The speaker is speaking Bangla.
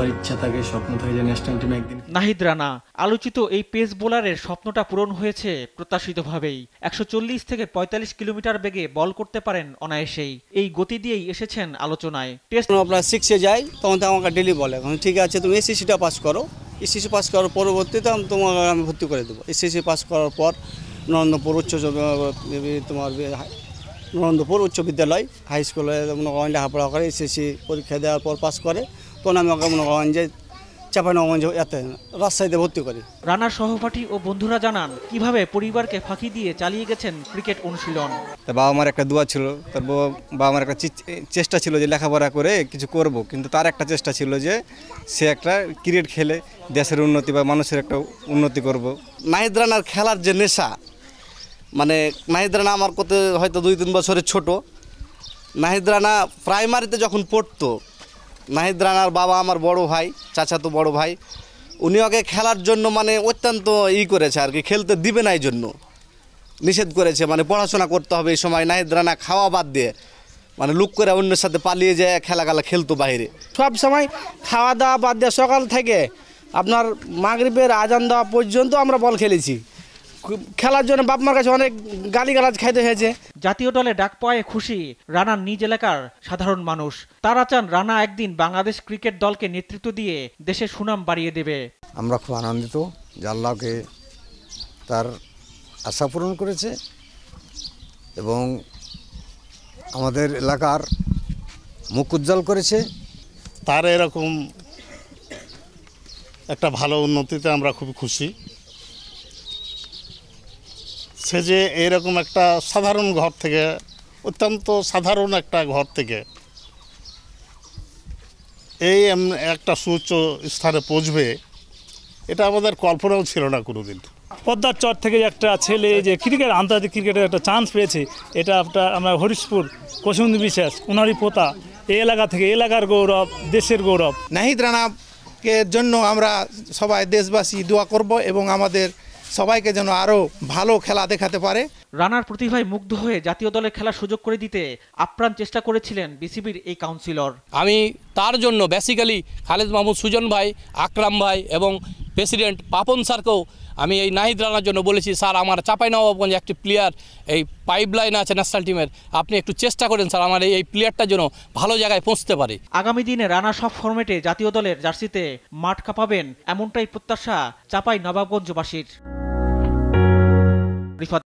ইচ্ছা থাকে, স্বপ্ন থাকে যে ন্যাশনাল টিমে একদিন। নাহিদ রানা আলোচিত এই পেস বোলারের স্বপ্নটা পূরণ হয়েছে প্রত্যাশিতভাবেই। ১৪০ থেকে ৪৫ কিলোমিটার বেগে বল করতে পারেন অনায়াসেই। এই গতি দিয়েই এসেছেন আলোচনায়। টেস্ট আপনার 6-এ যাই তখন তো আমাকে ডেলি বলে ঠিক আছে তুমি এসএসসিটা পাস করো, এসএসসি পাস করার পরবর্তীতে তোমাকে আমি ভর্তি করে দেবো। এসএসসি পাস করার পর নরেন্দ্রপুর নরেন্দ্রপুর উচ্চ বিদ্যালয় হাই স্কুলে মনে করেন লেখাপড়া করে, এসএসসি পরীক্ষা দেওয়ার পর পাস করে, তখন আমি ওকে মনে করেন যে চাঁপাইনবাবগঞ্জ এতে রাজশাহীতে ভর্তি করি। রানার সহপাঠী ও বন্ধুরা জানান কিভাবে পরিবারকে ফাঁকি দিয়ে চালিয়ে গেছেন ক্রিকেট অনুশীলন। তার বাবা মার একটা দোয়া ছিল, তার বাবা মার একটা চেষ্টা ছিল যে লেখাপড়া করে কিছু করব, কিন্তু তার একটা চেষ্টা ছিল যে সে একটা ক্রিকেট খেলে দেশের উন্নতি বা মানুষের একটা উন্নতি করব। নাহিদ রানার খেলার যে নেশা, মানে নাহিদ রানা আমার কত হয়তো 2-3 বছরের ছোট। নাহিদ রানা প্রাইমারিতে যখন পড়তো, নাহিদ রানার বাবা আমার বড় ভাই, চাচাতো বড় ভাই, উনি ওকে খেলার জন্য মানে অত্যন্ত করেছে আর কি, খেলতে দিবে না, এই জন্য নিষেধ করেছে, মানে পড়াশোনা করতে হবে এই সময়। নাহিদ রানা খাওয়া বাদ দিয়ে মানে লুক করে অন্যের সাথে পালিয়ে যায় খেলা খেলতো বাইরে। সব সময় খাওয়া দাওয়া বাদ দিয়ে সকাল থেকে আপনার মাগরিবের আজান দেওয়া পর্যন্ত আমরা বল খেলেছি। খেলার জন্য বাপ মার কাছে অনেক গালিগালাজ খাইতে হয়েছে। জাতীয় দলে ডাক পাওয়ায় খুশি রানার নিজ এলাকার সাধারণ মানুষ। তারা চান রানা একদিন বাংলাদেশ ক্রিকেট দলকে নেতৃত্ব দিয়ে দেশের সুনাম বাড়িয়ে দেবে। আমরা খুব আনন্দিত যে আল্লাহকে তার আশা পূরণ করেছে এবং আমাদের এলাকার মুখ উজ্জ্বল করেছে। তার এরকম একটা ভালো উন্নতিতে আমরা খুব খুশি। সে যে এরকম একটা সাধারণ ঘর থেকে, অত্যন্ত সাধারণ একটা ঘর থেকে এই একটা সুউচ্চ স্থানে পৌঁছবে, এটা আমাদের কল্পনাও ছিল না কোনোদিন। পদ্মার চর থেকে একটা ছেলে যে ক্রিকেট আন্তর্জাতিক ক্রিকেটের একটা চান্স পেয়েছে, এটা আমরা হরিশপুর কৌশিন্দী বিশ্বাস উনারই পোতা, এই এলাকা থেকে, এলাকার গৌরব, দেশের গৌরব। নাহিদ রানাকে জন্য আমরা সবাই দেশবাসী দোয়া করব এবং আমাদের সবাইকে যেন আরও ভালো খেলা দেখাতে পারে। রানার প্রতিভায় মুগ্ধ হয়ে জাতীয় দলে খেলার সুযোগ করে দিতে আপ্রাণ চেষ্টা করেছিলেন বিসিবির এই কাউন্সিলর। আমি তার জন্য বেসিক্যালি খালেদ মাহমুদ সুজন ভাই, আকরাম ভাই এবং প্রেসিডেন্ট পাপন স্যারকেও আমি এই নাহিদ রানার জন্য বলেছি, স্যার আমার চাঁপাইনবাবগঞ্জে একটি প্লেয়ার এই পাইপলাইন আছে ন্যাশনাল টিমের, আপনি একটু চেষ্টা করেন স্যার আমার এই প্লেয়ারটার জন্য ভালো জায়গায় পৌঁছতে পারে। আগামী দিনে রানা সব ফরম্যাটে জাতীয় দলের জার্সিতে মাঠ কাঁপাবেন, এমনটাই প্রত্যাশা চাঁপাইনবাবগঞ্জবাসীর।